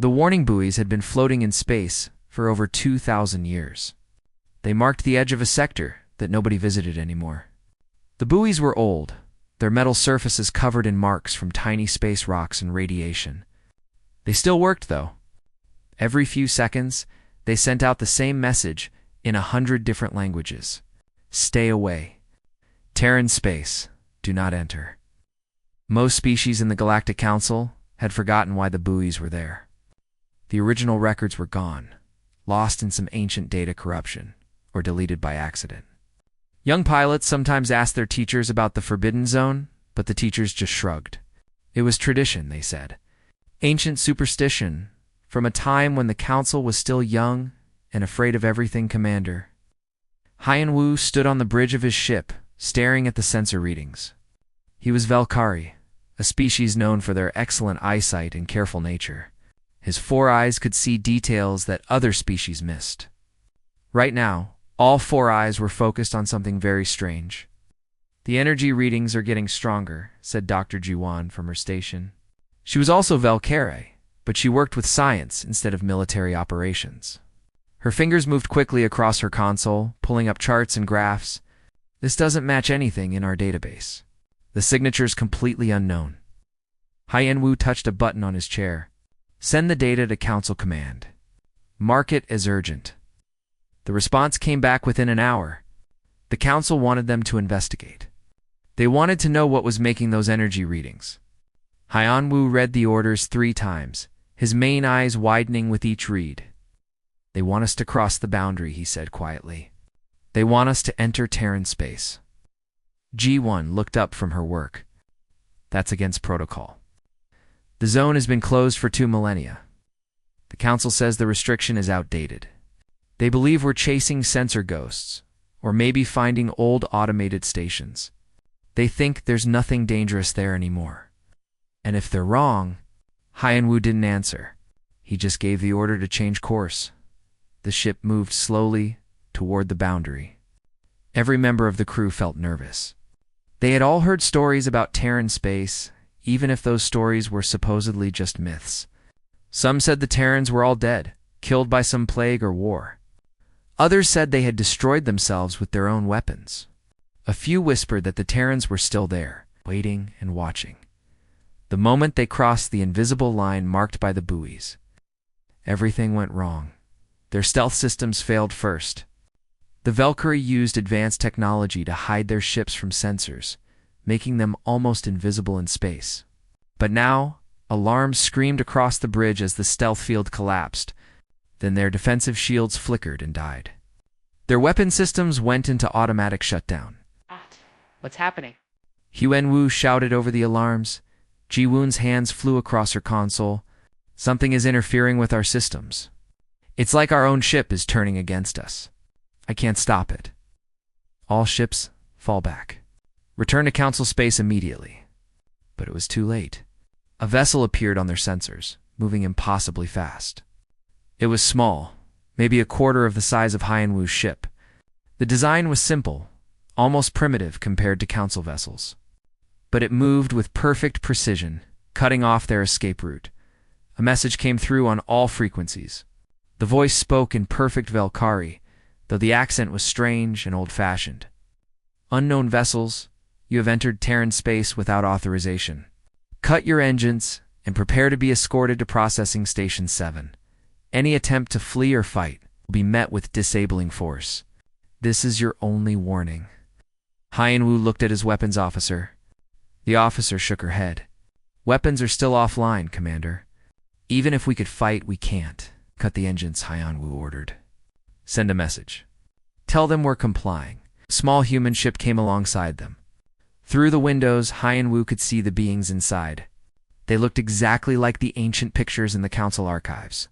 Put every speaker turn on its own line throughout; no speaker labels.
The warning buoys had been floating in space for over 2,000 years. They marked the edge of a sector that nobody visited anymore. The buoys were old, their metal surfaces covered in marks from tiny space rocks and radiation. They still worked, though. Every few seconds, they sent out the same message in 100 different languages. Stay away. Terran space. Do not enter. Most species in the Galactic Council had forgotten why the buoys were there. The original records were gone, lost in some ancient data corruption, or deleted by accident. Young pilots sometimes asked their teachers about the Forbidden Zone, but the teachers just shrugged. It was tradition, they said. Ancient superstition, from a time when the Council was still young and afraid of everything, Commander. Hyan Wu stood on the bridge of his ship, staring at the sensor readings. He was Valkyrie, a species known for their excellent eyesight and careful nature. His 4 eyes could see details that other species missed. Right now, all 4 eyes were focused on something very strange. The energy readings are getting stronger, said Dr. Jiwan from her station. She was also Valkyrie, but she worked with science instead of military operations. Her fingers moved quickly across her console, pulling up charts and graphs. This doesn't match anything in our database. The signature's completely unknown. Hyan Wu touched a button on his chair. Send the data to Council Command. Mark it as urgent. The response came back within an hour. The Council wanted them to investigate. They wanted to know what was making those energy readings. Hyan Wu read the orders 3 times, his main eyes widening with each read. They want us to cross the boundary, he said quietly. They want us to enter Terran space. G1 looked up from her work. That's against protocol. The zone has been closed for 2 millennia. The Council says the restriction is outdated. They believe we're chasing sensor ghosts, or maybe finding old automated stations. They think there's nothing dangerous there anymore. And if they're wrong, Hyan Wu didn't answer. He just gave the order to change course. The ship moved slowly toward the boundary. Every member of the crew felt nervous. They had all heard stories about Terran space, even if those stories were supposedly just myths. Some said the Terrans were all dead, killed by some plague or war. Others said they had destroyed themselves with their own weapons. A few whispered that the Terrans were still there, waiting and watching. The moment they crossed the invisible line marked by the buoys, everything went wrong. Their stealth systems failed first. The Valkyrie used advanced technology to hide their ships from sensors, making them almost invisible in space. But now, alarms screamed across the bridge as the stealth field collapsed. Then their defensive shields flickered and died. Their weapon systems went into automatic shutdown.
What's happening?
Hyan Wu shouted over the alarms. Ji-Woon's hands flew across her console. Something is interfering with our systems. It's like our own ship is turning against us. I can't stop it. All ships, fall back. Return to Council space immediately. But it was too late. A vessel appeared on their sensors, moving impossibly fast. It was small, maybe a quarter of the size of Hyan Wu's ship. The design was simple, almost primitive compared to Council vessels. But it moved with perfect precision, cutting off their escape route. A message came through on all frequencies. The voice spoke in perfect Valkyrie, though the accent was strange and old-fashioned. Unknown vessels, you have entered Terran space without authorization. Cut your engines and prepare to be escorted to Processing Station 7. Any attempt to flee or fight will be met with disabling force. This is your only warning. Hyan Wu looked at his weapons officer. The officer shook her head. Weapons are still offline, Commander. Even if we could fight, we can't. Cut the engines, Hyan Wu ordered. Send a message. Tell them we're complying. A small human ship came alongside them. Through the windows, Hyan Wu could see the beings inside. They looked exactly like the ancient pictures in the Council archives.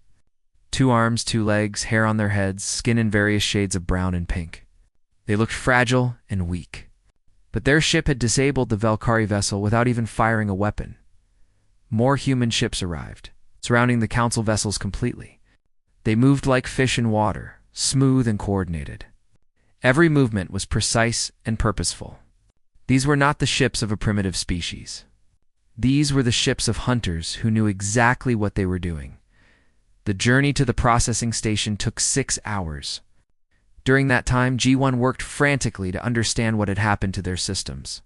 2 arms, 2 legs, hair on their heads, skin in various shades of brown and pink. They looked fragile and weak. But their ship had disabled the Valkyrie vessel without even firing a weapon. More human ships arrived, surrounding the Council vessels completely. They moved like fish in water, smooth and coordinated. Every movement was precise and purposeful. These were not the ships of a primitive species. These were the ships of hunters who knew exactly what they were doing. The journey to the processing station took 6 hours. During that time, G1 worked frantically to understand what had happened to their systems.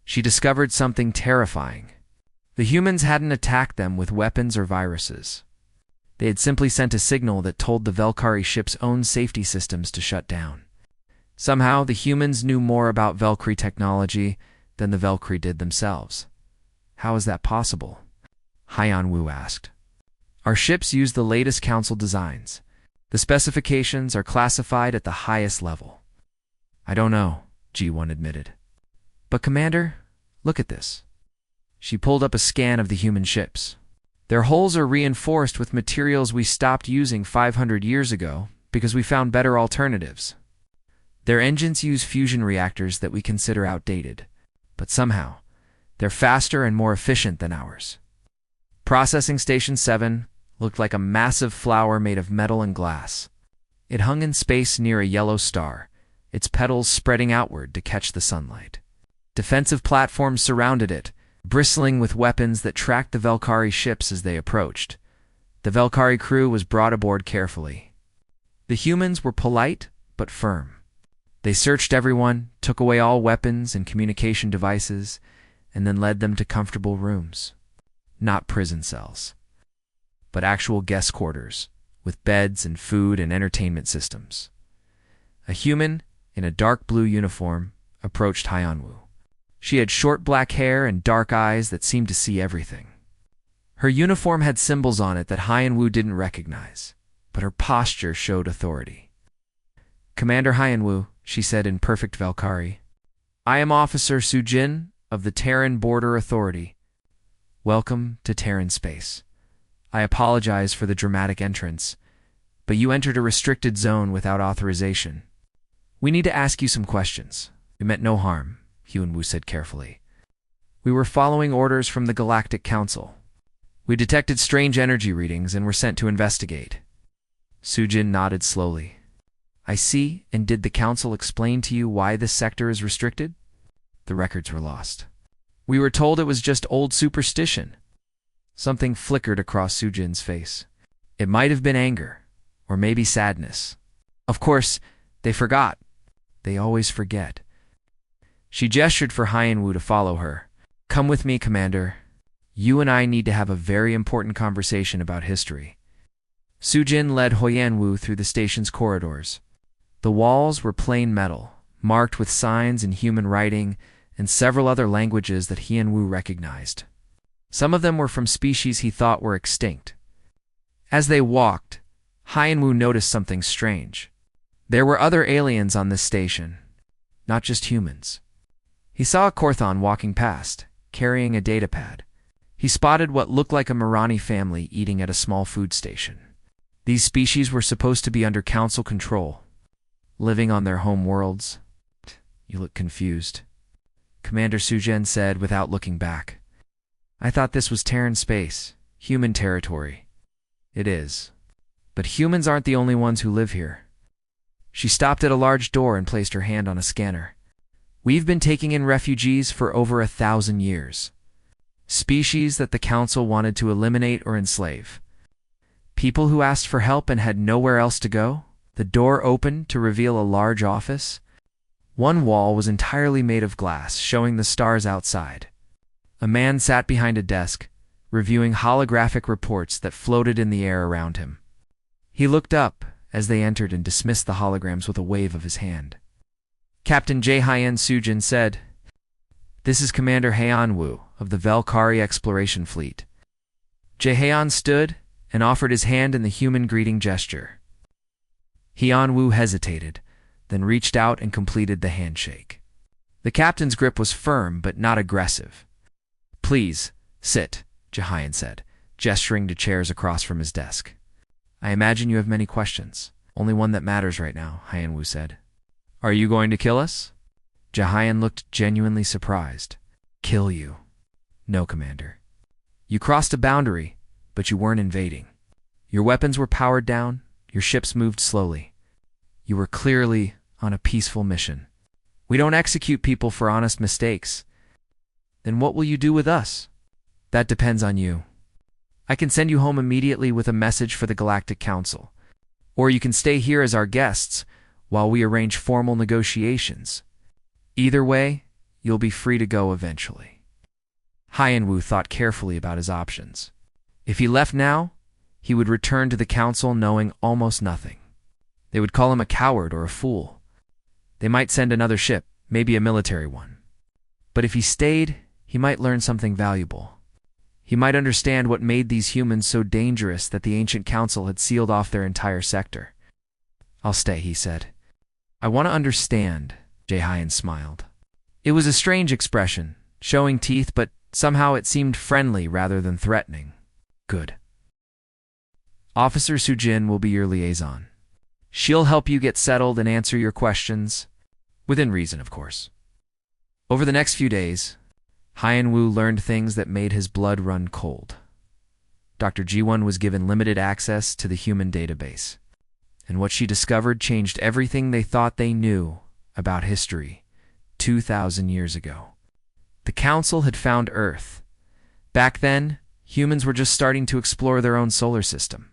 She discovered something terrifying. The humans hadn't attacked them with weapons or viruses. They had simply sent a signal that told the Velkari ship's own safety systems to shut down. Somehow, the humans knew more about Velkari technology than the Velkari did themselves. How is that possible? Hyan Wu asked. Our ships use the latest council designs. The specifications are classified at the highest level. I don't know, G1 admitted. But Commander, look at this. She pulled up a scan of the human ships. Their hulls are reinforced with materials we stopped using 500 years ago because we found better alternatives. Their engines use fusion reactors that we consider outdated, but somehow, they're faster and more efficient than ours. Processing Station 7 looked like a massive flower made of metal and glass. It hung in space near a yellow star, its petals spreading outward to catch the sunlight. Defensive platforms surrounded it, bristling with weapons that tracked the Velkari ships as they approached. The Velkari crew was brought aboard carefully. The humans were polite but firm. They searched everyone, took away all weapons and communication devices, and then led them to comfortable rooms. Not prison cells, but actual guest quarters, with beds and food and entertainment systems. A human, in a dark blue uniform, approached Hyanwu. She had short black hair and dark eyes that seemed to see everything. Her uniform had symbols on it that Hyanwu didn't recognize, but her posture showed authority. Commander Hyanwu, she said in perfect Velkari, I am Officer Sujin of the Terran Border Authority. Welcome to Terran space. I apologize for the dramatic entrance, but you entered a restricted zone without authorization. We need to ask you some questions. We meant no harm, Hyunwoo said carefully. We were following orders from the Galactic Council. We detected strange energy readings and were sent to investigate. Sujin nodded slowly. I see, and did the Council explain to you why this sector is restricted? The records were lost. We were told it was just old superstition. Something flickered across Sujin's face. It might have been anger, or maybe sadness. Of course, they forgot. They always forget. She gestured for Hyanwu to follow her. Come with me, Commander. You and I need to have a very important conversation about history. Sujin led Hyanwu through the station's corridors. The walls were plain metal, marked with signs in human writing and several other languages that Hyanwu recognized. Some of them were from species he thought were extinct. As they walked, Hyanwu noticed something strange. There were other aliens on this station, not just humans. He saw a Korthon walking past, carrying a datapad. He spotted what looked like a Mirani family eating at a small food station. These species were supposed to be under council control, living on their home worlds. You look confused, Commander Sujin said without looking back. I thought this was Terran space, human territory. It is. But humans aren't the only ones who live here. She stopped at a large door and placed her hand on a scanner. We've been taking in refugees for over 1,000 years. Species that the Council wanted to eliminate or enslave. People who asked for help and had nowhere else to go. The door opened to reveal a large office. One wall was entirely made of glass, showing the stars outside. A man sat behind a desk, reviewing holographic reports that floated in the air around him. He looked up as they entered and dismissed the holograms with a wave of his hand. Captain Jae-Hyen Sujin said, This is Commander Hyanwu of the Velkari Exploration Fleet. Jae-Hyen stood and offered his hand in the human greeting gesture. Hyanwu hesitated, then reached out and completed the handshake. The captain's grip was firm but not aggressive. Please, sit, Jae-Hyen said, gesturing to chairs across from his desk. I imagine you have many questions. Only one that matters right now, Hyanwu said. Are you going to kill us? Jae-Hyen looked genuinely surprised. Kill you? No, Commander. You crossed a boundary, but you weren't invading. Your weapons were powered down, your ships moved slowly. You were clearly on a peaceful mission. We don't execute people for honest mistakes. Then what will you do with us? That depends on you. I can send you home immediately with a message for the Galactic Council. Or you can stay here as our guests while we arrange formal negotiations. Either way, you'll be free to go eventually. Hyenwu thought carefully about his options. If he left now, he would return to the council knowing almost nothing. They would call him a coward or a fool. They might send another ship, maybe a military one. But if he stayed, he might learn something valuable. He might understand what made these humans so dangerous that the ancient council had sealed off their entire sector. I'll stay, he said. I want to understand, Jae-Hyen smiled. It was a strange expression, showing teeth, but somehow it seemed friendly rather than threatening. Good. Officer Sujin will be your liaison. She'll help you get settled and answer your questions, within reason, of course. Over the next few days, Hyenwu learned things that made his blood run cold. Dr. Ji-won was given limited access to the human database, and what she discovered changed everything they thought they knew about history 2,000 years ago. The Council had found Earth. Back then, humans were just starting to explore their own solar system.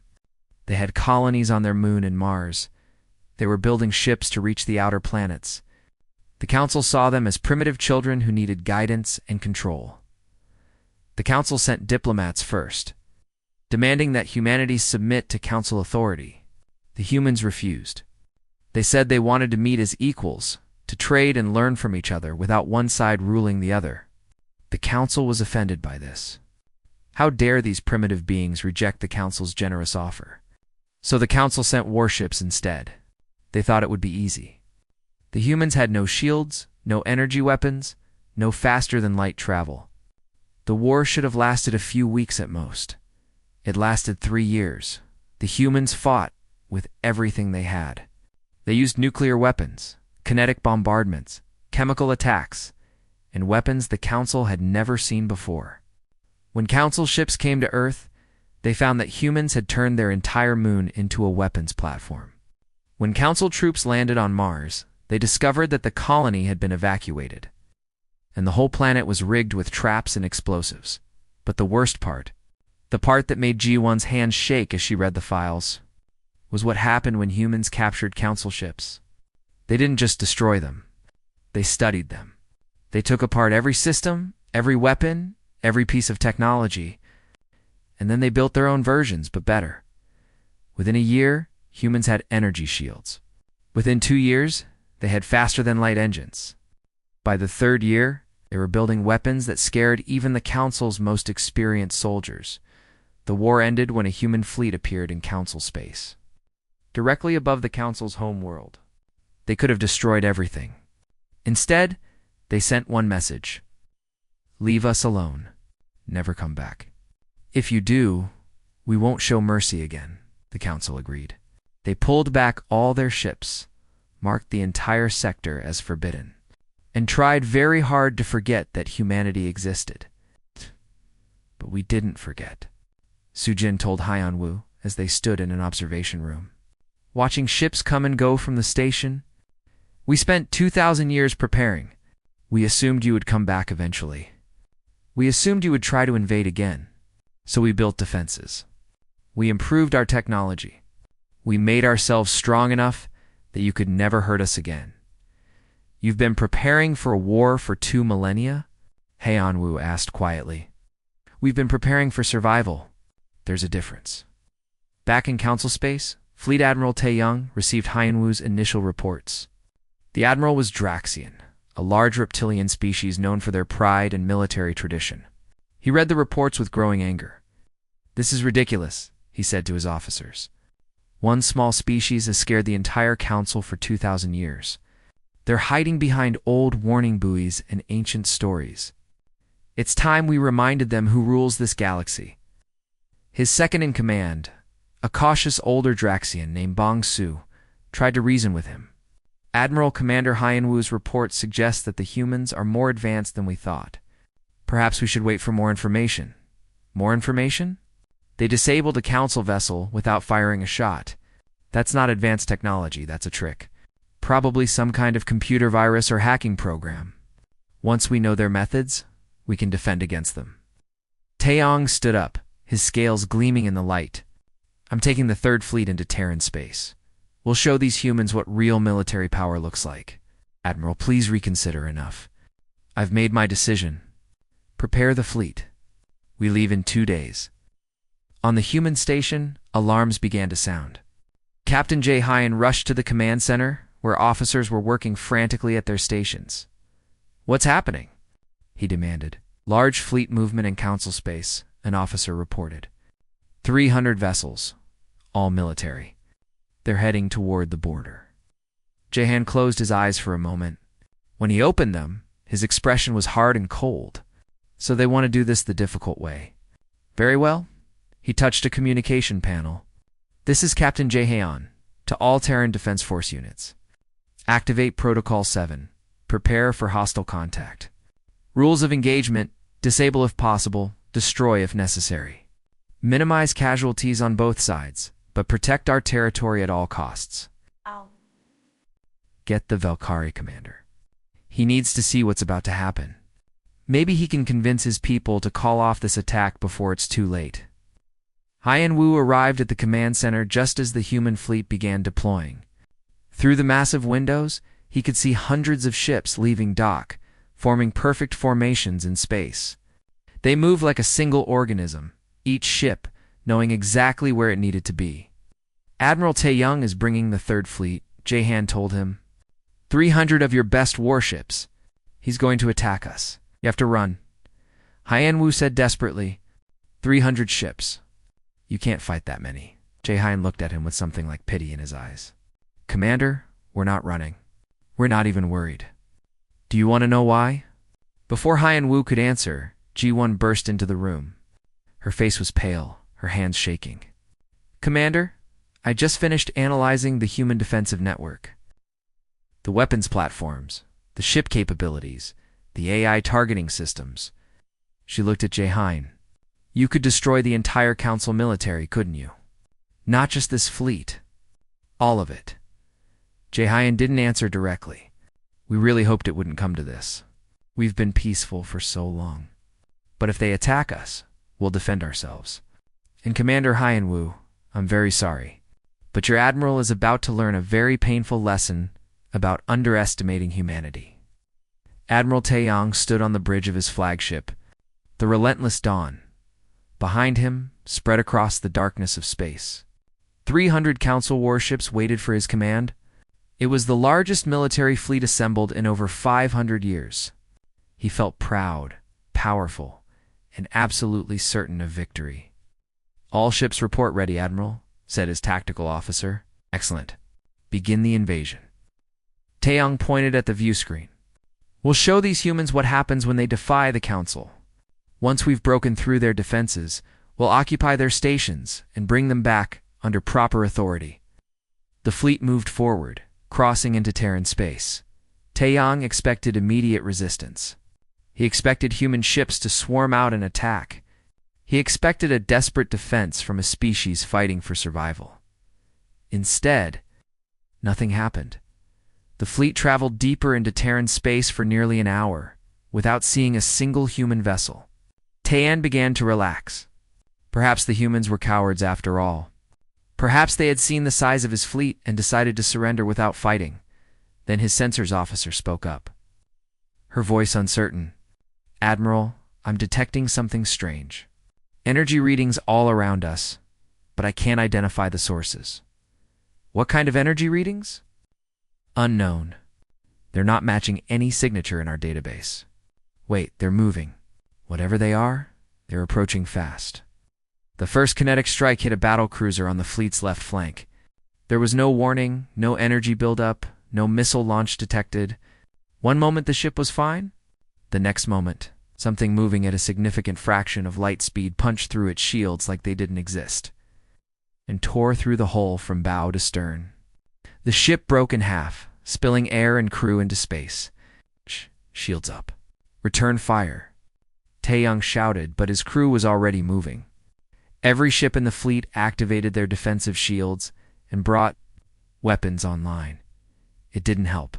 They had colonies on their moon and Mars. They were building ships to reach the outer planets. The Council saw them as primitive children who needed guidance and control. The Council sent diplomats first, demanding that humanity submit to Council authority. The humans refused. They said they wanted to meet as equals, to trade and learn from each other without one side ruling the other. The Council was offended by this. How dare these primitive beings reject the Council's generous offer? So the Council sent warships instead. They thought it would be easy. The humans had no shields, no energy weapons, no faster-than-light travel. The war should have lasted a few weeks at most. It lasted 3 years. The humans fought with everything they had. They used nuclear weapons, kinetic bombardments, chemical attacks, and weapons the Council had never seen before. When Council ships came to Earth, they found that humans had turned their entire moon into a weapons platform. When Council troops landed on Mars, they discovered that the colony had been evacuated, and the whole planet was rigged with traps and explosives. But the worst part, the part that made Ji-won's hands shake as she read the files, was what happened when humans captured Council ships. They didn't just destroy them. They studied them. They took apart every system, every weapon, every piece of technology, and then they built their own versions, but better. Within a year, humans had energy shields. Within 2 years, they had faster-than-light engines. By the 3rd year, they were building weapons that scared even the Council's most experienced soldiers. The war ended when a human fleet appeared in Council space, directly above the Council's home world. They could have destroyed everything. Instead, they sent one message. Leave us alone. Never come back. If you do, we won't show mercy again, the Council agreed. They pulled back all their ships, marked the entire sector as forbidden, and tried very hard to forget that humanity existed. But we didn't forget, Sujin told Hyenwu as they stood in an observation room, watching ships come and go from the station. We spent 2,000 years preparing. We assumed you would come back eventually. We assumed you would try to invade again. So we built defenses. We improved our technology. We made ourselves strong enough that you could never hurt us again. You've been preparing for a war for 2 millennia? Hyenwu asked quietly. We've been preparing for survival. There's a difference. Back in Council space, Fleet Admiral Tae-young received Hyenwu's initial reports. The Admiral was Draxian, a large reptilian species known for their pride and military tradition. He read the reports with growing anger. This is ridiculous, he said to his officers. One small species has scared the entire Council for 2,000 years. They're hiding behind old warning buoys and ancient stories. It's time we reminded them who rules this galaxy. His second-in-command, a cautious older Draxian named Bong Su, tried to reason with him. Admiral Commander Hyenwu's report suggests that the humans are more advanced than we thought. Perhaps we should wait for more information. More information? They disabled a Council vessel without firing a shot. That's not advanced technology, that's a trick. Probably some kind of computer virus or hacking program. Once we know their methods, we can defend against them. Taeyong stood up, his scales gleaming in the light. "I'm taking the Third Fleet into Terran space. We'll show these humans what real military power looks like. Admiral, please reconsider enough. I've made my decision. Prepare the fleet. We leave in 2 days." On the human station, alarms began to sound. Captain J. Hyan rushed to the command center, where officers were working frantically at their stations. "What's happening?" he demanded. "Large fleet movement in council space," an officer reported. 300 vessels, all military. They're heading toward the border. Jehan closed his eyes for a moment. When he opened them, his expression was hard and cold. "So they want to do this the difficult way. Very well." He touched a communication panel. "This is Captain Jehan, to all Terran Defense Force units. Activate Protocol 7. Prepare for hostile contact. Rules of engagement: disable if possible, destroy if necessary. Minimize casualties on both sides, but protect our territory at all costs. Get the Valkyrie commander. He needs to see what's about to happen. Maybe he can convince his people to call off this attack before it's too late." Hyan Wu arrived at the command center just as the human fleet began deploying. Through the massive windows, he could see hundreds of ships leaving dock, forming perfect formations in space. They moved like a single organism, each ship knowing exactly where it needed to be. "Admiral Taeyong is bringing the Third Fleet," Jehan told him. 300 of your best warships. He's going to attack us. You have to run." Hyan Wu said desperately. 300 ships. You can't fight that many." Jehan looked at him with something like pity in his eyes. "Commander, we're not running. We're not even worried. Do you want to know why?" Before Hyan Wu could answer, Ji-1 burst into the room. Her face was pale, her hands shaking. "Commander, I just finished analyzing the human defensive network. The weapons platforms, the ship capabilities, the AI targeting systems." She looked at Jehan. "You could destroy the entire Council military, couldn't you? Not just this fleet. All of it." Jehan didn't answer directly. "We really hoped it wouldn't come to this. We've been peaceful for so long. But if they attack us, we'll defend ourselves. And Commander Hyan Wu, I'm very sorry, but your admiral is about to learn a very painful lesson about underestimating humanity." Admiral Taeyong stood on the bridge of his flagship, the relentless dawn. Behind him, spread across the darkness of space, 300 Council warships waited for his command. It was the largest military fleet assembled in over 500 years. He felt proud, powerful, and absolutely certain of victory. "All ships report ready, Admiral," said his tactical officer. "Excellent. Begin the invasion." Taeyong pointed at the view screen. "We'll show these humans what happens when they defy the Council. Once we've broken through their defenses, we'll occupy their stations and bring them back under proper authority." The fleet moved forward, crossing into Terran space. Taeyong expected immediate resistance. He expected human ships to swarm out and attack. He expected a desperate defense from a species fighting for survival. Instead, nothing happened. The fleet traveled deeper into Terran space for nearly an hour, without seeing a single human vessel. Taeyong began to relax. Perhaps the humans were cowards after all. Perhaps they had seen the size of his fleet and decided to surrender without fighting. Then his sensors officer spoke up. Her voice uncertain. "Admiral, I'm detecting something strange. Energy readings all around us, but I can't identify the sources." "What kind of energy readings?" "Unknown. They're not matching any signature in our database." "Wait, they're moving. Whatever they are, they're approaching fast." The first kinetic strike hit a battle cruiser on the fleet's left flank. There was no warning, no energy buildup, no missile launch detected. One moment the ship was fine. The next moment, something moving at a significant fraction of light speed punched through its shields like they didn't exist, and tore through the hull from bow to stern. The ship broke in half, spilling air and crew into space. "Shields up. Return fire." Taeyong shouted, but his crew was already moving. Every ship in the fleet activated their defensive shields and brought weapons online. It didn't help.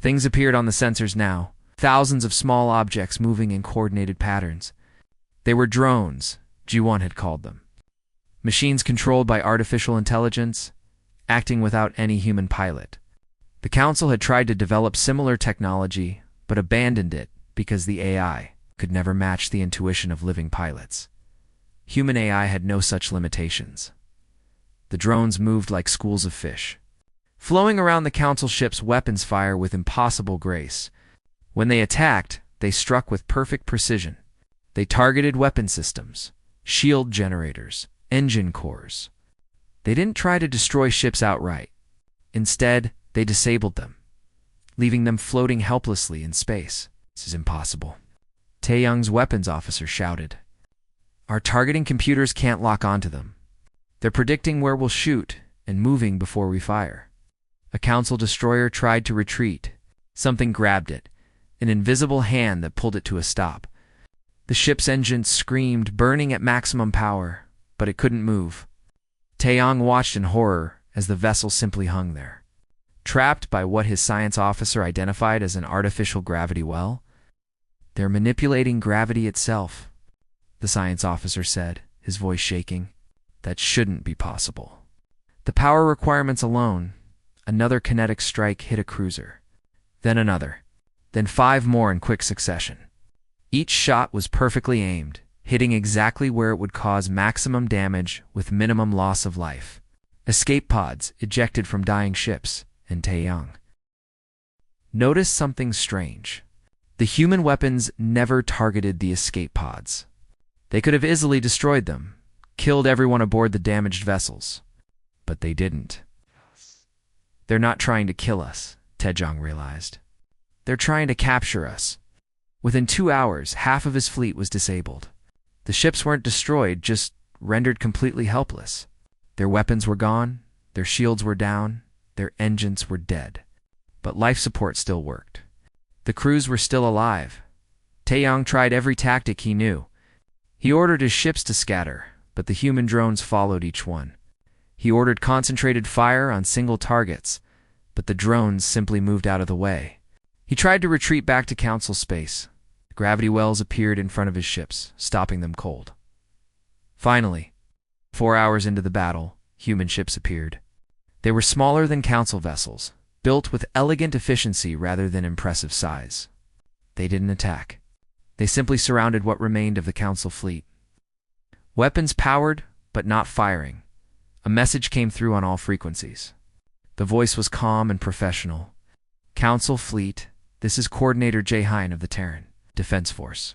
Things appeared on the sensors now, thousands of small objects moving in coordinated patterns. They were drones, G1 had called them. Machines controlled by artificial intelligence, acting without any human pilot. The Council had tried to develop similar technology, but abandoned it because the AI could never match the intuition of living pilots. Human AI had no such limitations. The drones moved like schools of fish, flowing around the Council ship's weapons fire with impossible grace. When they attacked, they struck with perfect precision. They targeted weapon systems, shield generators, engine cores. They didn't try to destroy ships outright. Instead, they disabled them, leaving them floating helplessly in space. This is impossible. Taeyong's weapons officer shouted. Our targeting computers can't lock onto them. They're predicting where we'll shoot and moving before we fire. A Council destroyer tried to retreat. Something grabbed it, an invisible hand that pulled it to a stop. The ship's engine screamed, burning at maximum power, but it couldn't move. Taeyong watched in horror as the vessel simply hung there, trapped by what his science officer identified as an artificial gravity well. They're manipulating gravity itself, the science officer said, his voice shaking. That shouldn't be possible. The power requirements alone. Another kinetic strike hit a cruiser, then another, then 5 more in quick succession. Each shot was perfectly aimed, hitting exactly where it would cause maximum damage with minimum loss of life. Escape pods ejected from dying ships, and Taeyong noticed something strange. The human weapons never targeted the escape pods. They could have easily destroyed them, killed everyone aboard the damaged vessels, but they didn't. They're not trying to kill us, Taejong realized. They're trying to capture us. Within 2 hours, half of his fleet was disabled. The ships weren't destroyed, just rendered completely helpless. Their weapons were gone, their shields were down, their engines were dead. But life support still worked. The crews were still alive. Taeyong tried every tactic he knew. He ordered his ships to scatter, but the human drones followed each one. He ordered concentrated fire on single targets, but the drones simply moved out of the way. He tried to retreat back to Council space. Gravity wells appeared in front of his ships, stopping them cold. Finally, 4 hours into the battle, human ships appeared. They were smaller than Council vessels, built with elegant efficiency rather than impressive size. They didn't attack. They simply surrounded what remained of the Council fleet. Weapons powered, but not firing. A message came through on all frequencies. The voice was calm and professional. Council Fleet, this is Coordinator Jae-Hein of the Terran Defense Force.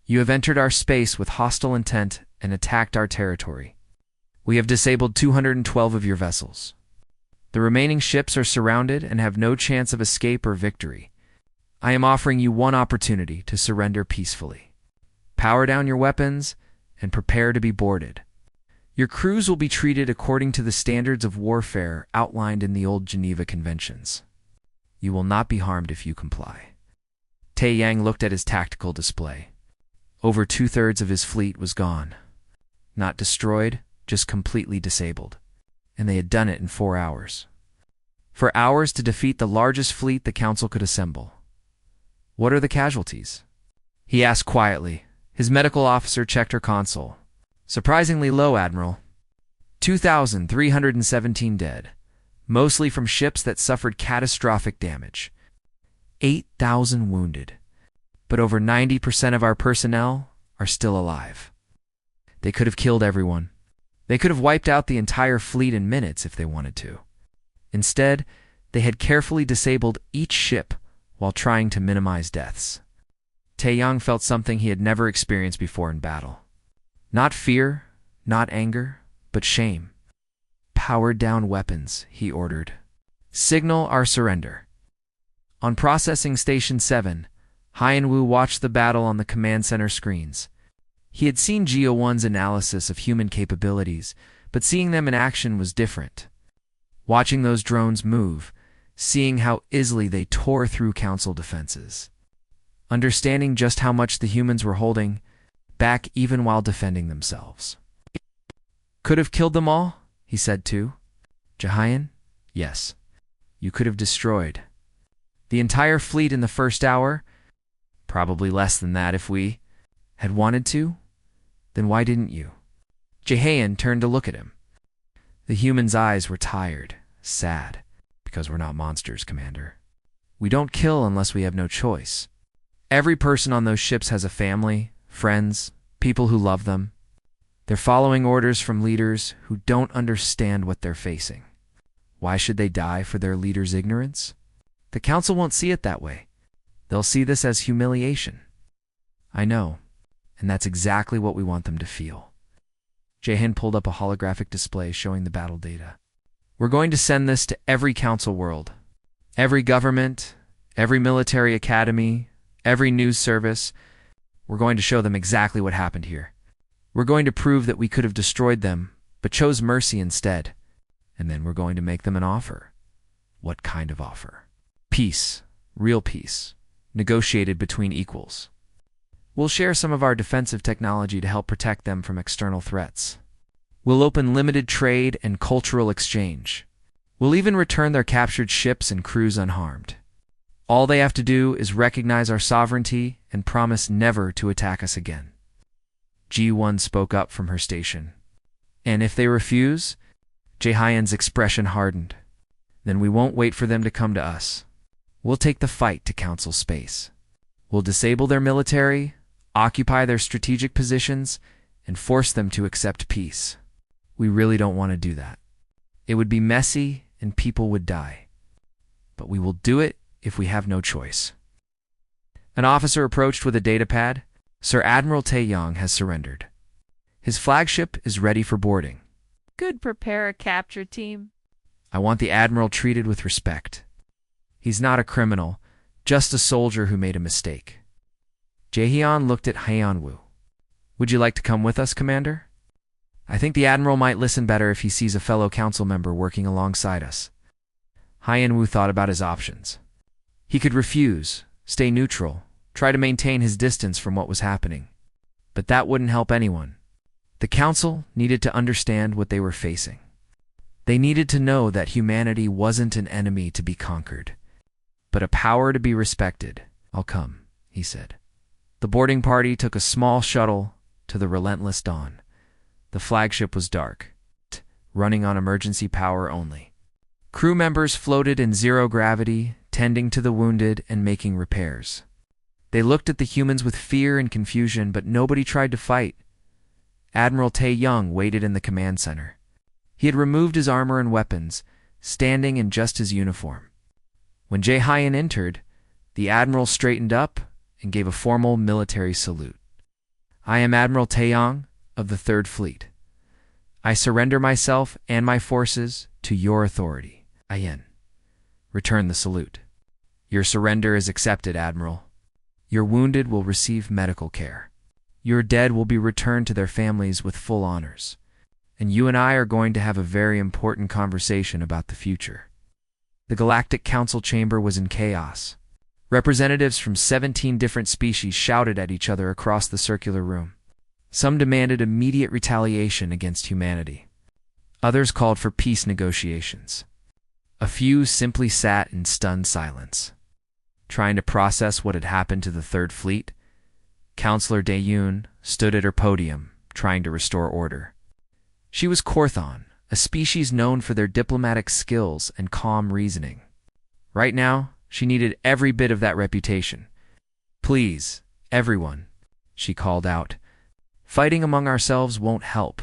You have entered our space with hostile intent and attacked our territory. We have disabled 212 of your vessels. The remaining ships are surrounded and have no chance of escape or victory. I am offering you one opportunity to surrender peacefully. Power down your weapons and prepare to be boarded. Your crews will be treated according to the standards of warfare outlined in the old Geneva Conventions. You will not be harmed if you comply. Taeyang looked at his tactical display. Over 2/3 of his fleet was gone. Not destroyed, just completely disabled. And they had done it in 4 hours. 4 hours to defeat the largest fleet the Council could assemble. What are the casualties? He asked quietly. His medical officer checked her console. Surprisingly low, Admiral. 2,317 dead, mostly from ships that suffered catastrophic damage. 8,000 wounded, but over 90% of our personnel are still alive. They could have killed everyone. They could have wiped out the entire fleet in minutes if they wanted to. Instead, they had carefully disabled each ship while trying to minimize deaths. Taeyong felt something he had never experienced before in battle. Not fear, not anger, but shame. Power down weapons, he ordered. Signal our surrender. On Processing Station 7, Hyenwoo watched the battle on the command center screens. He had seen Geo-1's analysis of human capabilities, but seeing them in action was different. Watching those drones move, seeing how easily they tore through Council defenses. Understanding just how much the humans were holding back even while defending themselves. Could have killed them all, he said too. Jae-Hein? Yes. You could have destroyed the entire fleet in the first hour, probably less than that if we had wanted to. Then why didn't you? Jehan turned to look at him. The human's eyes were tired, sad. Because we're not monsters, Commander. We don't kill unless we have no choice. Every person on those ships has a family, friends, people who love them. They're following orders from leaders who don't understand what they're facing. Why should they die for their leader's ignorance? The Council won't see it that way. They'll see this as humiliation. I know, and that's exactly what we want them to feel. Jehan pulled up a holographic display showing the battle data. We're going to send this to every Council world. Every government, every military academy, every news service. We're going to show them exactly what happened here. We're going to prove that we could have destroyed them, but chose mercy instead. And then we're going to make them an offer. What kind of offer? Peace, real peace, negotiated between equals. We'll share some of our defensive technology to help protect them from external threats. We'll open limited trade and cultural exchange. We'll even return their captured ships and crews unharmed. All they have to do is recognize our sovereignty and promise never to attack us again. G1 spoke up from her station. And if they refuse, Jehan's expression hardened. Then we won't wait for them to come to us. We'll take the fight to Council space. We'll disable their military, occupy their strategic positions, and force them to accept peace. We really don't want to do that. It would be messy and people would die. But we will do it if we have no choice. An officer approached with a datapad. Sir Admiral Taeyong has surrendered. His flagship is ready for boarding.
Good, prepare a capture team.
I want the Admiral treated with respect. He's not a criminal, just a soldier who made a mistake. Jaehyun looked at Hyeonwoo. Would you like to come with us, Commander? I think the Admiral might listen better if he sees a fellow council member working alongside us. Hyeonwoo thought about his options. He could refuse, stay neutral, try to maintain his distance from what was happening. But that wouldn't help anyone. The Council needed to understand what they were facing. They needed to know that humanity wasn't an enemy to be conquered, but a power to be respected. I'll come, he said. The boarding party took a small shuttle to the relentless dawn. The flagship was dark, running on emergency power only. Crew members floated in zero gravity, tending to the wounded and making repairs. They looked at the humans with fear and confusion, but nobody tried to fight. Admiral Taeyong waited in the command center. He had removed his armor and weapons, standing in just his uniform. When Jae-hyun entered, the Admiral straightened up and gave a formal military salute. I am Admiral Taeyong of the Third Fleet. I surrender myself and my forces to your authority. Ayen. Return the salute. Your surrender is accepted, Admiral. Your wounded will receive medical care. Your dead will be returned to their families with full honors. And you and I are going to have a very important conversation about the future. The Galactic Council chamber was in chaos. Representatives from 17 different species shouted at each other across the circular room. Some demanded immediate retaliation against humanity. Others called for peace negotiations. A few simply sat in stunned silence, trying to process what had happened to the Third Fleet. Counselor Dae-yoon stood at her podium, trying to restore order. She was Korthon, a species known for their diplomatic skills and calm reasoning. Right now, she needed every bit of that reputation. Please, everyone, she called out. Fighting among ourselves won't help.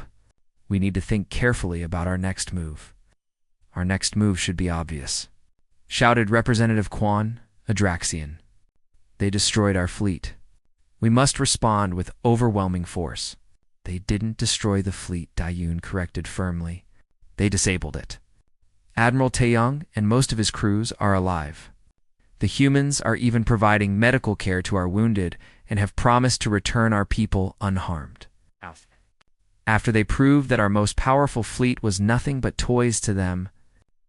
We need to think carefully about our next move. Our next move should be obvious, shouted Representative Kwan, a Draxian. They destroyed our fleet. We must respond with overwhelming force. They didn't destroy the fleet, Dae-yoon corrected firmly. They disabled it. Admiral Taeyong and most of his crews are alive. The humans are even providing medical care to our wounded and have promised to return our people unharmed. After they proved that our most powerful fleet was nothing but toys to them,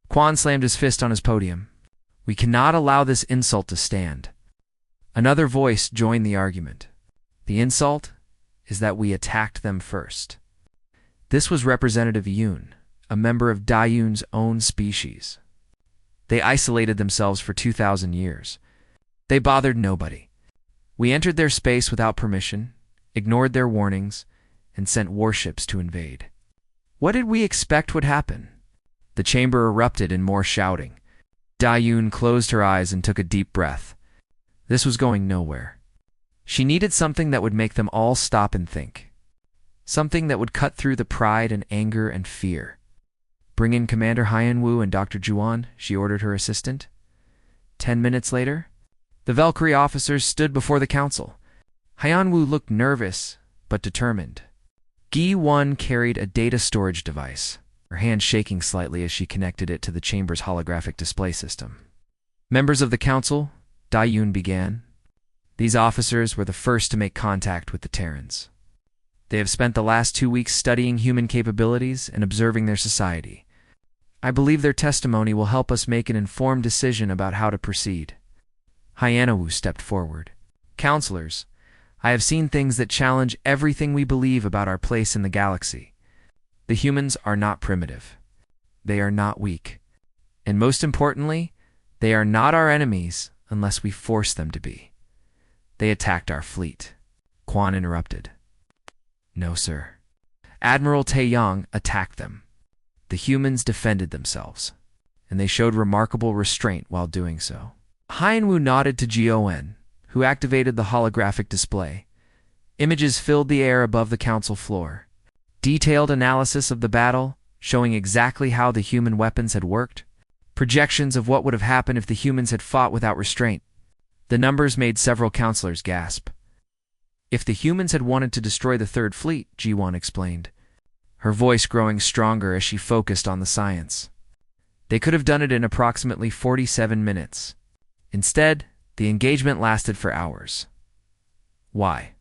Kwan slammed his fist on his podium. We cannot allow this insult to stand. Another voice joined the argument. The insult is that we attacked them first. This was Representative Yoon, a member of Dae-yoon's own species. They isolated themselves for 2,000 years. They bothered nobody. We entered their space without permission, ignored their warnings, and sent warships to invade. What did we expect would happen? The chamber erupted in more shouting. Dayun closed her eyes and took a deep breath. This was going nowhere. She needed something that would make them all stop and think. Something that would cut through the pride and anger and fear. Bring in Commander Hyanwu and Dr. Juan, she ordered her assistant. 10 minutes later, the Valkyrie officers stood before the council. Hyanwu looked nervous, but determined. Gi-1 carried a data storage device, her hand shaking slightly as she connected it to the chamber's holographic display system. Members of the council, Dayun began. These officers were the first to make contact with the Terrans. They have spent the last 2 weeks studying human capabilities and observing their society. I believe their testimony will help us make an informed decision about how to proceed. Hyanwu stepped forward. Counselors, I have seen things that challenge everything we believe about our place in the galaxy. The humans are not primitive. They are not weak. And most importantly, they are not our enemies unless we force them to be. They attacked our fleet. Quan interrupted. No, sir. Admiral Taeyang attacked them. The humans defended themselves, and they showed remarkable restraint while doing so. Hyanwu nodded to Gon, who activated the holographic display. Images filled the air above the council floor. Detailed analysis of the battle, showing exactly how the human weapons had worked. Projections of what would have happened if the humans had fought without restraint. The numbers made several counselors gasp. If the humans had wanted to destroy the Third Fleet, G1 explained, her voice growing stronger as she focused on the science. They could have done it in approximately 47 minutes. Instead, the engagement lasted for hours. Why?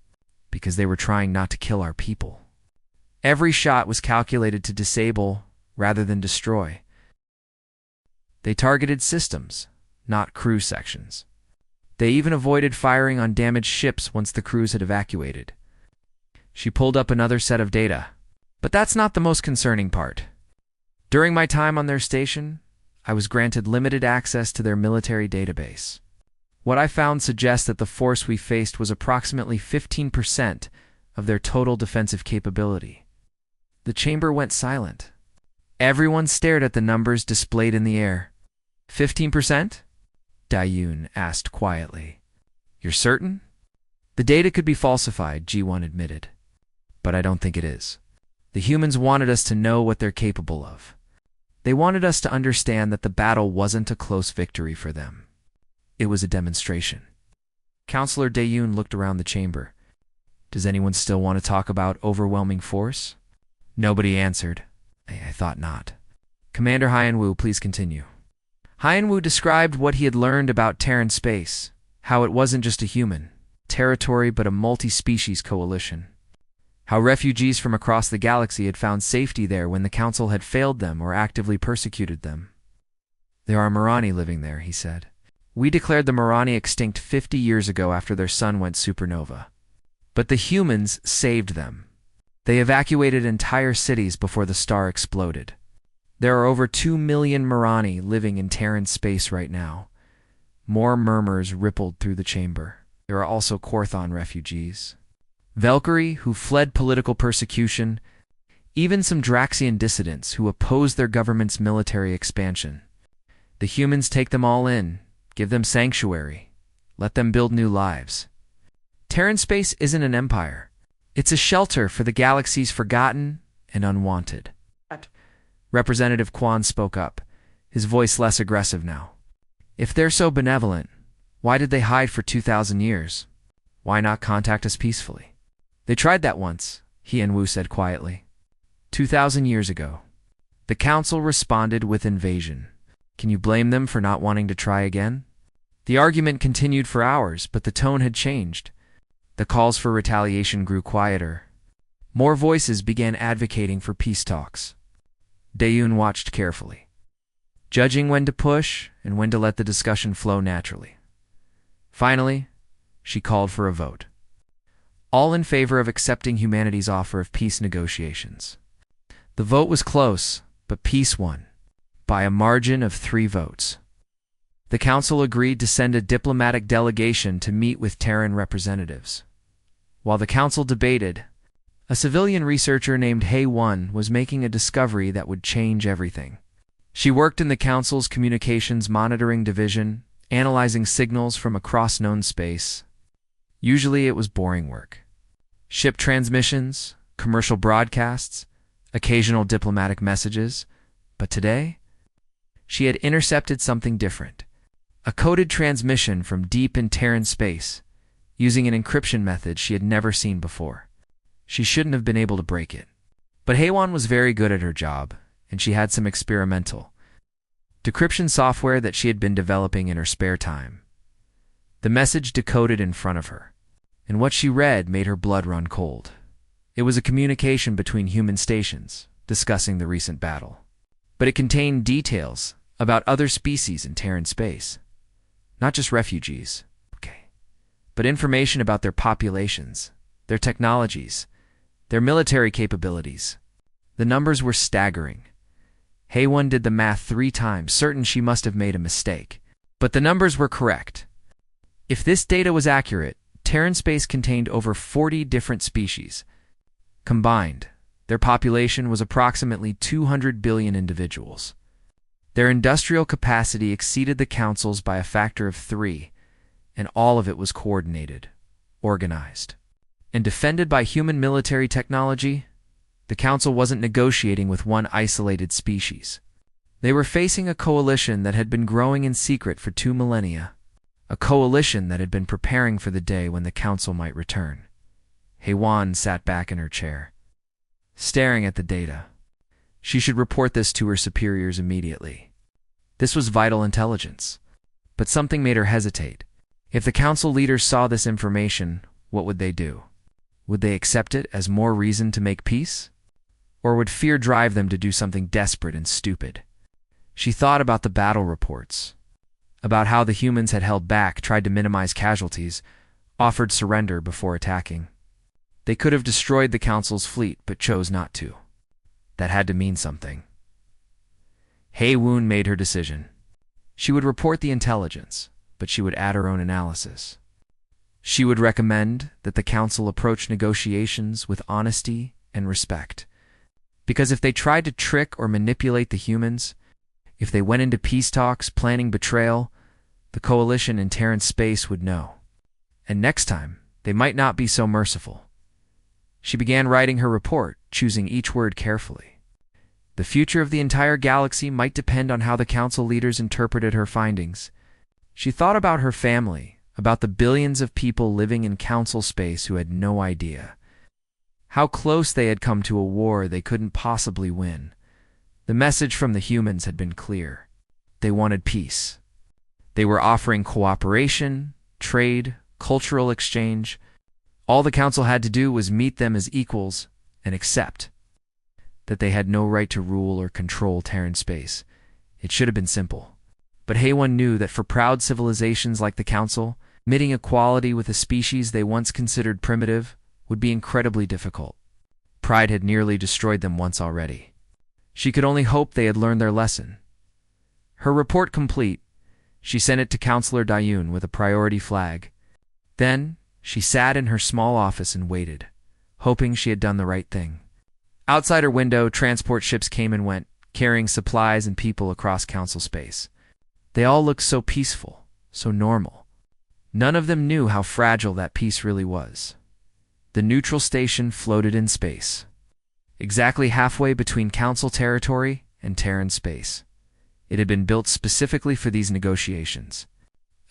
Because they were trying not to kill our people. Every shot was calculated to disable rather than destroy. They targeted systems, not crew sections. They even avoided firing on damaged ships once the crews had evacuated. She pulled up another set of data. But that's not the most concerning part. During my time on their station, I was granted limited access to their military database. What I found suggests that the force we faced was approximately 15% of their total defensive capability. The chamber went silent. Everyone stared at the numbers displayed in the air. 15%? Dayun asked quietly. You're certain? The data could be falsified, G1 admitted. But I don't think it is. The humans wanted us to know what they're capable of. They wanted us to understand that the battle wasn't a close victory for them. It was a demonstration. Counselor Dayun looked around the chamber. Does anyone still want to talk about overwhelming force? Nobody answered. I thought not. Commander Hyanwu, please continue. Hyanwu described what he had learned about Terran space, how it wasn't just a human territory but a multi-species coalition, how refugees from across the galaxy had found safety there when the Council had failed them or actively persecuted them. There are Marani living there, he said. We declared the Marani extinct 50 years ago after their sun went supernova. But the humans saved them. They evacuated entire cities before the star exploded. There are over 2 million Marani living in Terran space right now. More murmurs rippled through the chamber. There are also Korthon refugees. Valkyrie, who fled political persecution, even some Draxian dissidents who opposed their government's military expansion. The humans take them all in, give them sanctuary, let them build new lives. Terran space isn't an empire. It's a shelter for the galaxy's forgotten and unwanted. Representative Quan spoke up, his voice less aggressive now. If they're so benevolent, why did they hide for 2,000 years? Why not contact us peacefully? They tried that once, Hyanwu said quietly. 2,000 years ago. The Council responded with invasion. Can you blame them for not wanting to try again? The argument continued for hours, but the tone had changed. The calls for retaliation grew quieter. More voices began advocating for peace talks. Dayun watched carefully, judging when to push and when to let the discussion flow naturally. Finally, she called for a vote. All in favor of accepting humanity's offer of peace negotiations. The vote was close, but peace won, by a margin of 3 votes. The Council agreed to send a diplomatic delegation to meet with Terran representatives. While the Council debated, A civilian researcher named Hay-1 was making a discovery that would change everything. She worked in the Council's Communications Monitoring Division, analyzing signals from across known space. Usually it was boring work. Ship transmissions, commercial broadcasts, occasional diplomatic messages. But today, she had intercepted something different. A coded transmission from deep in Terran space, using an encryption method she had never seen before. She shouldn't have been able to break it. But Hay-1 was very good at her job, and she had some experimental decryption software that she had been developing in her spare time. The message decoded in front of her, and what she read made her blood run cold. It was a communication between human stations, discussing the recent battle. But it contained details about other species in Terran space. Not just refugees, but information about their populations, their technologies, their military capabilities. The numbers were staggering. Hay-1 did the math 3 times, certain she must have made a mistake. But the numbers were correct. If this data was accurate, Terran space contained over 40 different species. Combined, their population was approximately 200 billion individuals. Their industrial capacity exceeded the Council's by a factor of 3, and all of it was coordinated, organized, and defended by human military technology. The Council wasn't negotiating with one isolated species. They were facing a coalition that had been growing in secret for 2 millennia, a coalition that had been preparing for the day when the Council might return. Hay-1 sat back in her chair, staring at the data. She should report this to her superiors immediately. This was vital intelligence. But something made her hesitate. If the Council leaders saw this information, what would they do? Would they accept it as more reason to make peace? Or would fear drive them to do something desperate and stupid? She thought about the battle reports, about how the humans had held back, tried to minimize casualties, offered surrender before attacking. They could have destroyed the Council's fleet, but chose not to. That had to mean something. Hay-1 made her decision. She would report the intelligence, but she would add her own analysis. She would recommend that the Council approach negotiations with honesty and respect. Because if they tried to trick or manipulate the humans, if they went into peace talks planning betrayal, the coalition in Terran space would know. And next time, they might not be so merciful. She began writing her report, choosing each word carefully. The future of the entire galaxy might depend on how the Council leaders interpreted her findings. She thought about her family, about the billions of people living in Council space who had no idea. How close they had come to a war they couldn't possibly win. The message from the humans had been clear. They wanted peace. They were offering cooperation, trade, cultural exchange. All the Council had to do was meet them as equals and accept that they had no right to rule or control Terran space. It should have been simple. But Hay-1 knew that for proud civilizations like the Council, admitting equality with a species they once considered primitive would be incredibly difficult. Pride had nearly destroyed them once already. She could only hope they had learned their lesson. Her report complete, she sent it to Councillor Dayun with a priority flag. Then, she sat in her small office and waited, hoping she had done the right thing. Outside her window, transport ships came and went, carrying supplies and people across Council space. They all looked so peaceful, so normal. None of them knew how fragile that peace really was. The neutral station floated in space, exactly halfway between Council territory and Terran space. It had been built specifically for these negotiations.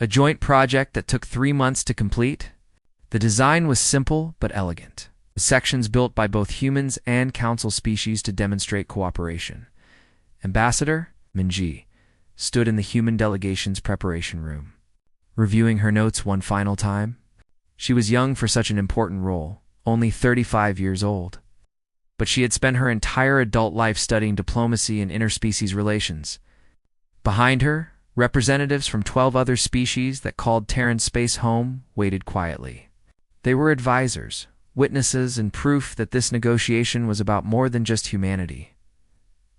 A joint project that took 3 months to complete. The design was simple but elegant. The sections built by both humans and Council species to demonstrate cooperation. Ambassador Minji stood in the human delegation's preparation room, reviewing her notes one final time. She was young for such an important role, only 35 years old. But she had spent her entire adult life studying diplomacy and interspecies relations. Behind her, representatives from 12 other species that called Terran space home waited quietly. They were advisors, witnesses, and proof that this negotiation was about more than just humanity.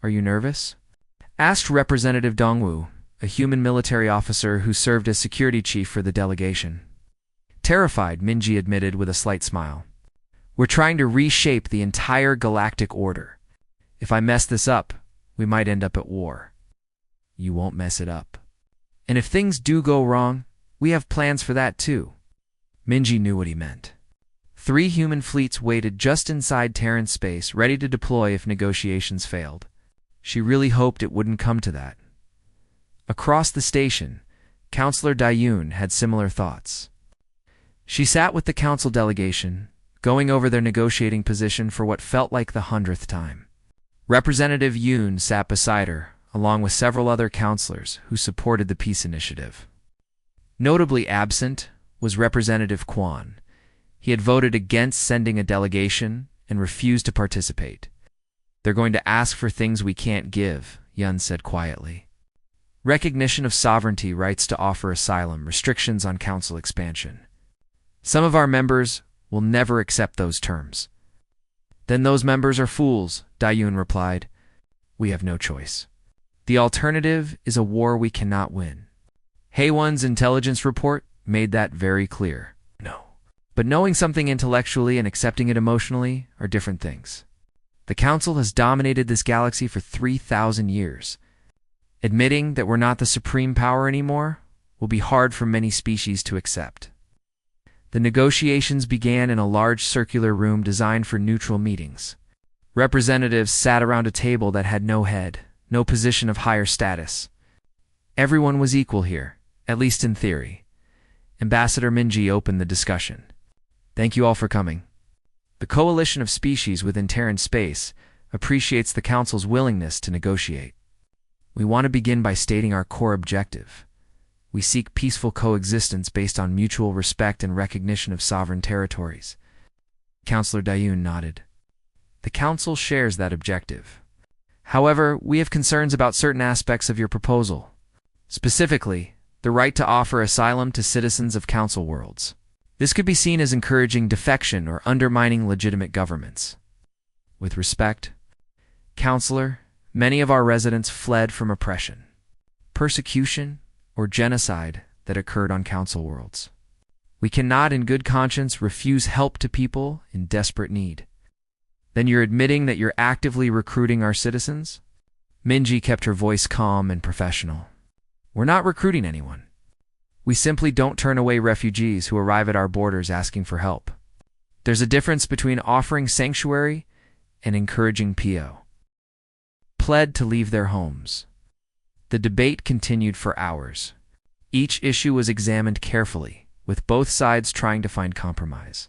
"Are you nervous?" asked Representative Dongwu, a human military officer who served as security chief for the delegation. Terrified, Minji admitted with a slight smile. We're trying to reshape the entire galactic order. If I mess this up, we might end up at war. You won't mess it up. And if things do go wrong, we have plans for that too. Minji knew what he meant. 3 human fleets waited just inside Terran space, ready to deploy if negotiations failed. She really hoped it wouldn't come to that. Across the station, Counselor Dayun had similar thoughts. She sat with the council delegation, going over their negotiating position for what felt like the 100th time. Representative Yoon sat beside her, along with several other counselors who supported the peace initiative. Notably absent was Representative Kwan. He had voted against sending a delegation and refused to participate. They're going to ask for things we can't give, Yun said quietly. Recognition of sovereignty, rights to offer asylum, restrictions on council expansion. Some of our members will never accept those terms. Then those members are fools, Dayun replied. We have no choice. The alternative is a war we cannot win. Haewon's intelligence report made that very clear. No. But knowing something intellectually and accepting it emotionally are different things. The Council has dominated this galaxy for 3,000 years. Admitting that we're not the supreme power anymore will be hard for many species to accept. The negotiations began in a large circular room designed for neutral meetings. Representatives sat around a table that had no head, no position of higher status. Everyone was equal here, at least in theory. Ambassador Minji opened the discussion. Thank you all for coming. The coalition of species within Terran space appreciates the Council's willingness to negotiate. We want to begin by stating our core objective. We seek peaceful coexistence based on mutual respect and recognition of sovereign territories. Counselor Dayun nodded. The Council shares that objective. However, we have concerns about certain aspects of your proposal. Specifically, the right to offer asylum to citizens of Council worlds. This could be seen as encouraging defection or undermining legitimate governments. With respect, Counselor, many of our residents fled from oppression, persecution, or genocide that occurred on Council worlds. We cannot in good conscience refuse help to people in desperate need. Then you're admitting that you're actively recruiting our citizens? Minji kept her voice calm and professional. We're not recruiting anyone. We simply don't turn away refugees who arrive at our borders asking for help. There's a difference between offering sanctuary and encouraging PO. Pled to leave their homes. The debate continued for hours. Each issue was examined carefully, with both sides trying to find compromise.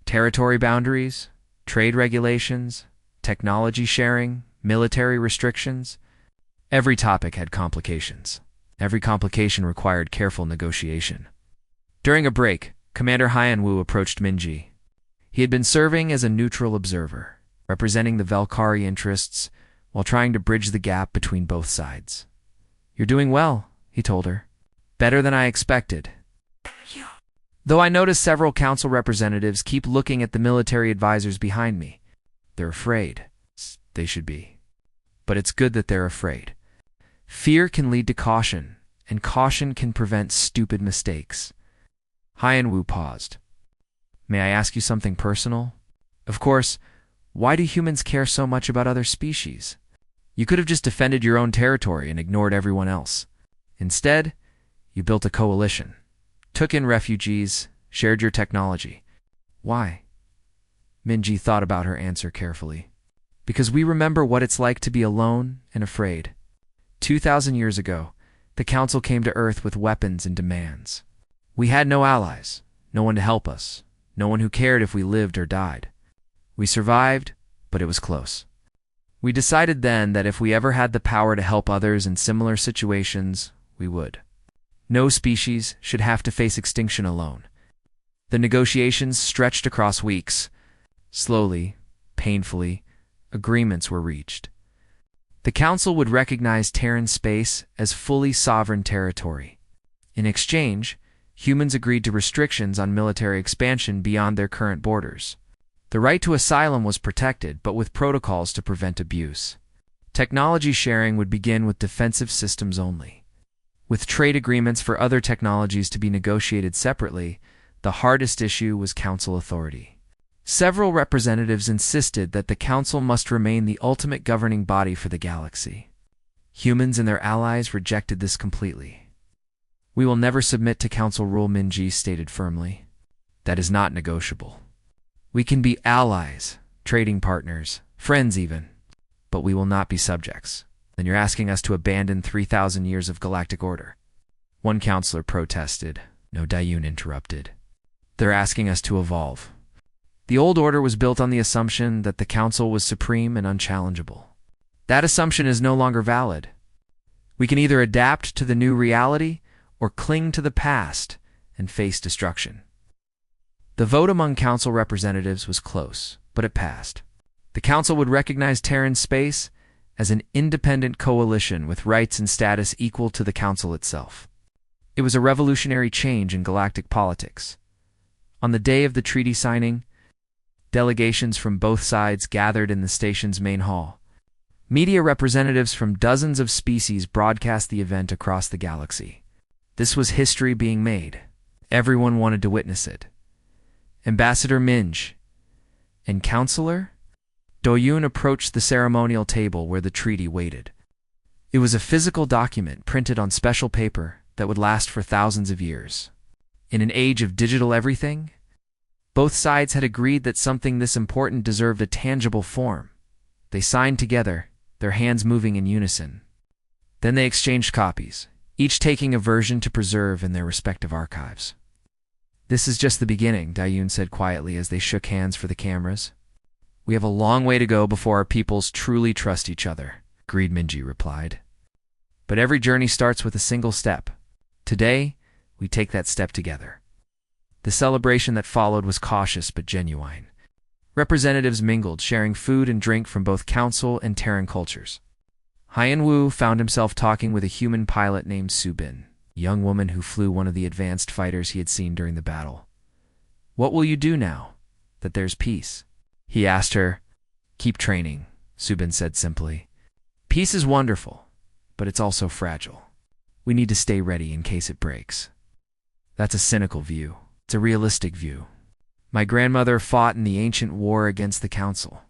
Territory boundaries, trade regulations, technology sharing, military restrictions. Every topic had complications. Every complication required careful negotiation. During a break, Commander Hyan-Woo approached Minji. He had been serving as a neutral observer, representing the Velkari interests while trying to bridge the gap between both sides. You're doing well, he told her. Better than I expected. Though I noticed several council representatives keep looking at the military advisors behind me. They're afraid. They should be. But it's good that they're afraid. Fear can lead to caution, and caution can prevent stupid mistakes. Hyan-Woo paused. May I ask you something personal? Of course, why do humans care so much about other species? You could have just defended your own territory and ignored everyone else. Instead, you built a coalition, took in refugees, shared your technology. Why? Minji thought about her answer carefully. Because we remember what it's like to be alone and afraid. 2,000 years ago, the Council came to Earth with weapons and demands. We had no allies, no one to help us, no one who cared if we lived or died. We survived, but it was close. We decided then that if we ever had the power to help others in similar situations, we would. No species should have to face extinction alone. The negotiations stretched across weeks. Slowly, painfully, agreements were reached. The Council would recognize Terran space as fully sovereign territory. In exchange, humans agreed to restrictions on military expansion beyond their current borders. The right to asylum was protected, but with protocols to prevent abuse. Technology sharing would begin with defensive systems only. With trade agreements for other technologies to be negotiated separately, the hardest issue was Council authority. Several representatives insisted that the Council must remain the ultimate governing body for the galaxy. Humans and their allies rejected this completely. "We will never submit to Council rule," Minji stated firmly. "That is not negotiable. We can be allies, trading partners, friends even, but we will not be subjects. Then you're asking us to abandon 3,000 years of galactic order." One counselor protested. No, Dayun interrupted. "They're asking us to evolve. The old order was built on the assumption that the Council was supreme and unchallengeable. That assumption is no longer valid. We can either adapt to the new reality or cling to the past and face destruction." The vote among Council representatives was close, but it passed. The Council would recognize Terran space as an independent coalition with rights and status equal to the Council itself. It was a revolutionary change in galactic politics. On the day of the treaty signing, delegations from both sides gathered in the station's main hall. Media representatives from dozens of species broadcast the event across the galaxy. This was history being made. Everyone wanted to witness it. Ambassador Minge and Counselor Doyun approached the ceremonial table where the treaty waited. It was a physical document printed on special paper that would last for thousands of years. In an age of digital everything, both sides had agreed that something this important deserved a tangible form. They signed together, their hands moving in unison. Then they exchanged copies, each taking a version to preserve in their respective archives. "This is just the beginning," Dayun said quietly as they shook hands for the cameras. "We have a long way to go before our peoples truly trust each other," agreed Minji replied. "But every journey starts with a single step. Today, we take that step together." The celebration that followed was cautious but genuine. Representatives mingled, sharing food and drink from both Council and Terran cultures. Haiyan Wu found himself talking with a human pilot named Subin, a young woman who flew one of the advanced fighters he had seen during the battle. "What will you do now that there's peace?" he asked her. "Keep training," Subin said simply. "Peace is wonderful, but it's also fragile. We need to stay ready in case it breaks." "That's a cynical view. It's a realistic view. My grandmother fought in the ancient war against the Council.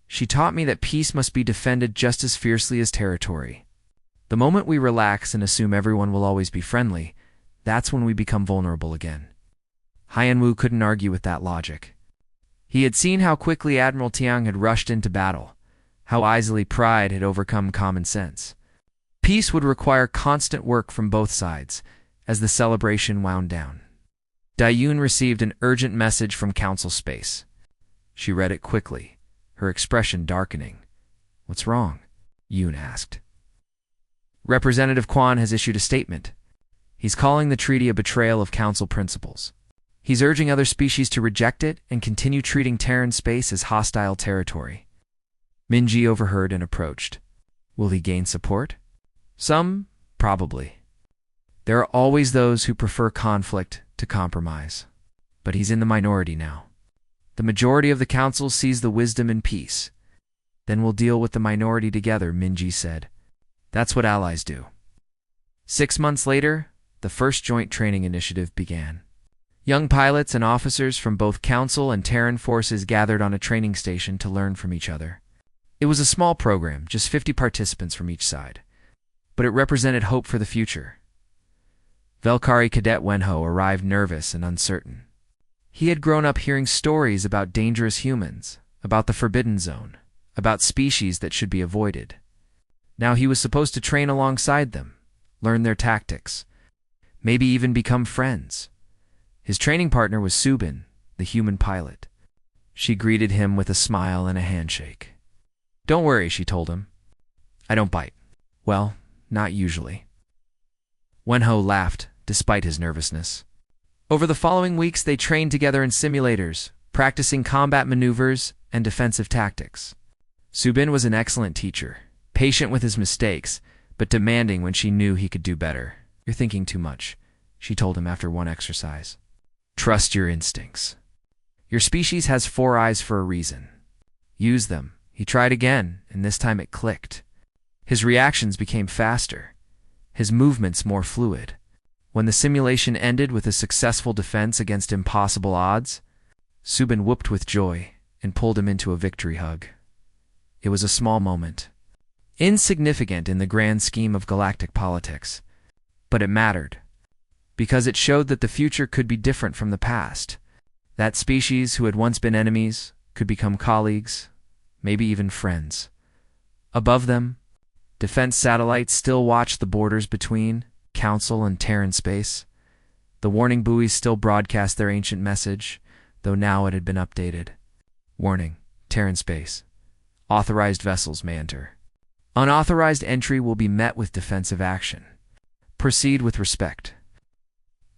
She taught me that peace must be defended just as fiercely as territory. The moment we relax and assume everyone will always be friendly, that's when we become vulnerable again." Haiyan Wu couldn't argue with that logic. He had seen how quickly Admiral Tiang had rushed into battle, how easily pride had overcome common sense. Peace would require constant work from both sides as the celebration wound down. Dayun received an urgent message from Council Space. She read it quickly, her expression darkening. "What's wrong?" Yoon asked. "Representative Quan has issued a statement. He's calling the treaty a betrayal of Council principles. He's urging other species to reject it and continue treating Terran space as hostile territory." Minji overheard and approached. "Will he gain support?" "Some, probably. There are always those who prefer conflict to compromise. But he's in the minority now. The majority of the Council sees the wisdom in peace. Then we'll deal with the minority together," Minji said. "That's what allies do." 6 months later, the first joint training initiative began. Young pilots and officers from both Council and Terran forces gathered on a training station to learn from each other. It was a small program, just 50 participants from each side. But it represented hope for the future. Velkari Cadet Wenho arrived nervous and uncertain. He had grown up hearing stories about dangerous humans, about the Forbidden Zone, about species that should be avoided. Now he was supposed to train alongside them, learn their tactics, maybe even become friends. His training partner was Subin, the human pilot. She greeted him with a smile and a handshake. "Don't worry," she told him. "I don't bite. Well, not usually." Wenho laughed, despite his nervousness. Over the following weeks, they trained together in simulators, practicing combat maneuvers and defensive tactics. Subin was an excellent teacher, patient with his mistakes, but demanding when she knew he could do better. "You're thinking too much," she told him after one exercise. "Trust your instincts. Your species has 4 eyes for a reason. Use them." He tried again, and this time it clicked. His reactions became faster, his movements more fluid. When the simulation ended with a successful defense against impossible odds, Subin whooped with joy and pulled him into a victory hug. It was a small moment, insignificant in the grand scheme of galactic politics, but it mattered, because it showed that the future could be different from the past, that species who had once been enemies could become colleagues, maybe even friends. Above them, defense satellites still watched the borders between Council and Terran space. The warning buoys still broadcast their ancient message, though now it had been updated. Warning, Terran space. Authorized vessels may enter. Unauthorized entry will be met with defensive action. Proceed with respect.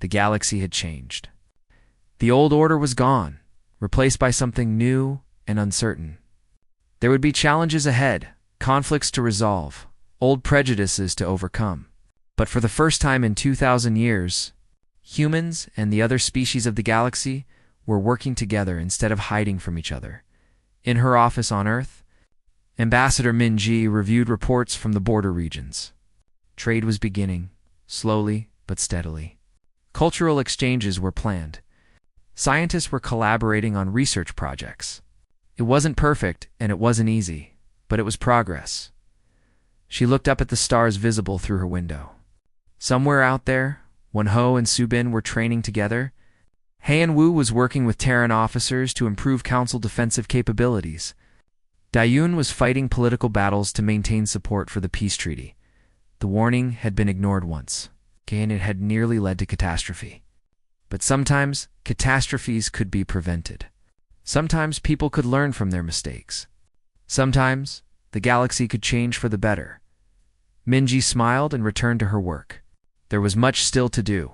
The galaxy had changed. The old order was gone, replaced by something new and uncertain. There would be challenges ahead, conflicts to resolve, old prejudices to overcome. But for the first time in 2,000 years, humans and the other species of the galaxy were working together instead of hiding from each other. In her office on Earth, Ambassador Minji reviewed reports from the border regions. Trade was beginning, slowly but steadily. Cultural exchanges were planned. Scientists were collaborating on research projects. It wasn't perfect and it wasn't easy, but it was progress. She looked up at the stars visible through her window. Somewhere out there, when Ho and Subin were training together, Han Wu was working with Terran officers to improve Council defensive capabilities. Dayun was fighting political battles to maintain support for the peace treaty. The warning had been ignored once, and it had nearly led to catastrophe. But sometimes, catastrophes could be prevented. Sometimes people could learn from their mistakes. Sometimes, the galaxy could change for the better. Minji smiled and returned to her work. There was much still to do,